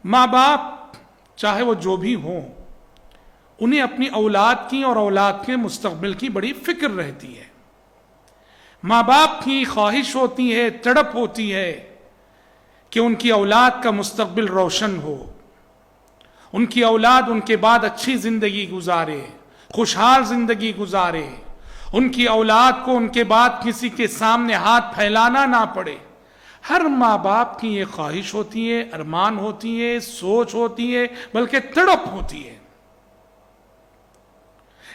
ماں باپ چاہے وہ جو بھی ہوں، انہیں اپنی اولاد کی اور اولاد کے مستقبل کی بڑی فکر رہتی ہے. ماں باپ کی خواہش ہوتی ہے، تڑپ ہوتی ہے کہ ان کی اولاد کا مستقبل روشن ہو، ان کی اولاد ان کے بعد اچھی زندگی گزارے، خوشحال زندگی گزارے، ان کی اولاد کو ان کے بعد کسی کے سامنے ہاتھ پھیلانا نہ پڑے. ہر ماں باپ کی یہ خواہش ہوتی ہے، ارمان ہوتی ہے، سوچ ہوتی ہے، بلکہ تڑپ ہوتی ہے.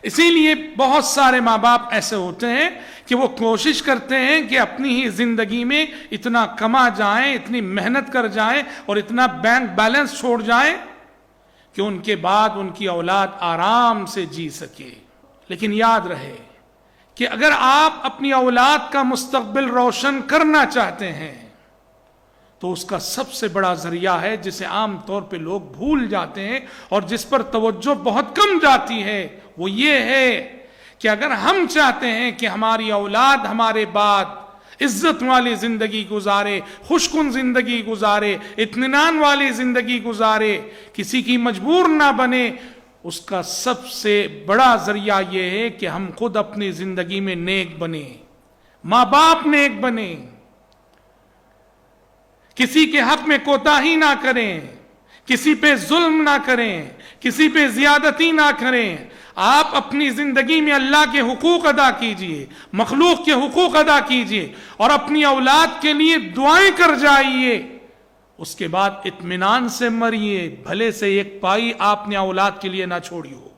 اسی لیے بہت سارے ماں باپ ایسے ہوتے ہیں کہ وہ کوشش کرتے ہیں کہ اپنی ہی زندگی میں اتنا کما جائیں، اتنی محنت کر جائیں اور اتنا بینک بیلنس چھوڑ جائیں کہ ان کے بعد ان کی اولاد آرام سے جی سکے. لیکن یاد رہے کہ اگر آپ اپنی اولاد کا مستقبل روشن کرنا چاہتے ہیں تو اس کا سب سے بڑا ذریعہ ہے جسے عام طور پہ لوگ بھول جاتے ہیں اور جس پر توجہ بہت کم جاتی ہے، وہ یہ ہے کہ اگر ہم چاہتے ہیں کہ ہماری اولاد ہمارے بعد عزت والی زندگی گزارے، خوشکن زندگی گزارے، اطمینان والی زندگی گزارے، کسی کی مجبور نہ بنے، اس کا سب سے بڑا ذریعہ یہ ہے کہ ہم خود اپنی زندگی میں نیک بنیں، ماں باپ نیک بنیں، کسی کے حق میں کوتاہی نہ کریں، کسی پہ ظلم نہ کریں، کسی پہ زیادتی نہ کریں. آپ اپنی زندگی میں اللہ کے حقوق ادا کیجئے، مخلوق کے حقوق ادا کیجئے اور اپنی اولاد کے لیے دعائیں کر جائیے. اس کے بعد اطمینان سے مریے، بھلے سے ایک پائی آپ نے اولاد کے لیے نہ چھوڑی ہو.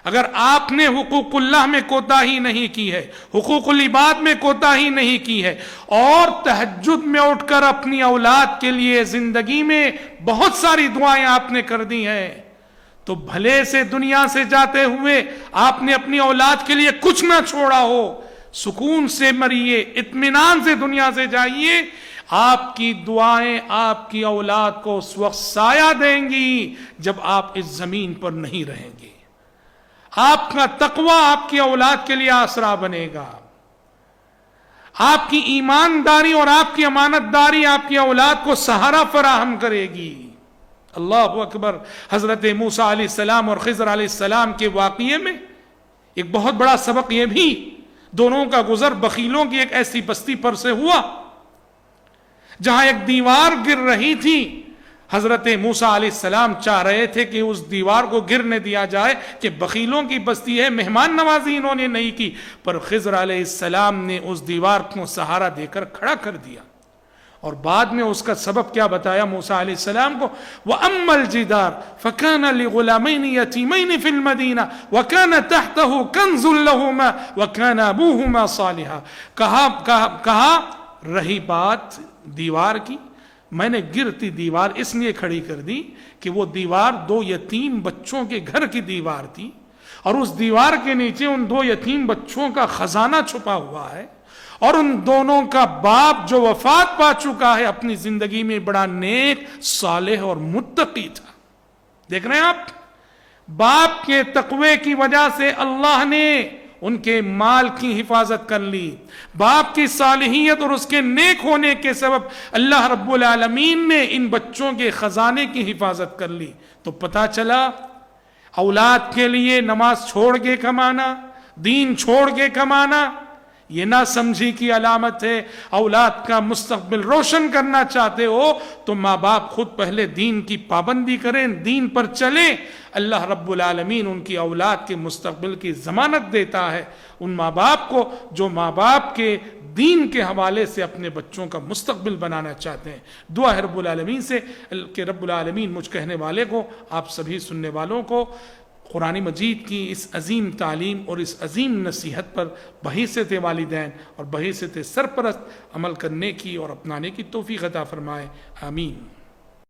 اگر آپ نے حقوق اللہ میں کوتاہی نہیں کی ہے، حقوق العباد میں کوتاہی نہیں کی ہے اور تہجد میں اٹھ کر اپنی اولاد کے لیے زندگی میں بہت ساری دعائیں آپ نے کر دی ہیں، تو بھلے سے دنیا سے جاتے ہوئے آپ نے اپنی اولاد کے لیے کچھ نہ چھوڑا ہو، سکون سے مریے، اطمینان سے دنیا سے جائیے. آپ کی دعائیں آپ کی اولاد کو اس وقت سایہ دیں گی جب آپ اس زمین پر نہیں رہیں گے. آپ کا تقوی آپ کی اولاد کے لیے آسرا بنے گا. آپ کی ایمانداری اور آپ کی امانت داری آپ کی اولاد کو سہارا فراہم کرے گی. اللہ اکبر. حضرت موسیٰ علیہ السلام اور خضر علیہ السلام کے واقعے میں ایک بہت بڑا سبق یہ بھی، دونوں کا گزر بخیلوں کی ایک ایسی بستی پر سے ہوا جہاں ایک دیوار گر رہی تھی. حضرت موسیٰ علیہ السلام چاہ رہے تھے کہ اس دیوار کو گرنے دیا جائے کہ بخیلوں کی بستی ہے، مہمان نوازی انہوں نے نہیں کی، پر خضر علیہ السلام نے اس دیوار کو سہارا دے کر کھڑا کر دیا. اور بعد میں اس کا سبب کیا بتایا موسیٰ علیہ السلام کو، وَأَمَّا الْجِدَارُ فَكَانَ لِغُلَامَيْنِ يَتِيمَيْنِ فِي الْمَدِينَةِ وَكَانَ تَحْتَهُ كَنْزٌ لَهُمَا وَكَانَ أَبُوهُمَا صَالِحًا. کہا رہی بات دیوار کی، میں نے گرتی دیوار اس لیے کھڑی کر دی کہ وہ دیوار دو یتیم بچوں کے گھر کی دیوار تھی اور اس دیوار کے نیچے ان دو یتیم بچوں کا خزانہ چھپا ہوا ہے اور ان دونوں کا باپ جو وفات پا چکا ہے اپنی زندگی میں بڑا نیک، صالح اور متقی تھا. دیکھ رہے ہیں آپ، باپ کے تقوی کی وجہ سے اللہ نے ان کے مال کی حفاظت کر لی، باپ کی صالحیت اور اس کے نیک ہونے کے سبب اللہ رب العالمین نے ان بچوں کے خزانے کی حفاظت کر لی. تو پتہ چلا اولاد کے لیے نماز چھوڑ کے کمانا، دین چھوڑ کے کمانا، یہ نہ سمجھی کی علامت ہے. اولاد کا مستقبل روشن کرنا چاہتے ہو تو ماں باپ خود پہلے دین کی پابندی کریں، دین پر چلیں. اللہ رب العالمین ان کی اولاد کے مستقبل کی ضمانت دیتا ہے ان ماں باپ کو جو ماں باپ کے دین کے حوالے سے اپنے بچوں کا مستقبل بنانا چاہتے ہیں. دعا ہے رب العالمین سے کہ رب العالمین مجھ کہنے والے کو، آپ سبھی سننے والوں کو قرآن مجید کی اس عظیم تعلیم اور اس عظیم نصیحت پر بحیثیت والدین اور بحیثیت سرپرست عمل کرنے کی اور اپنانے کی توفیق عطا فرمائے. آمین.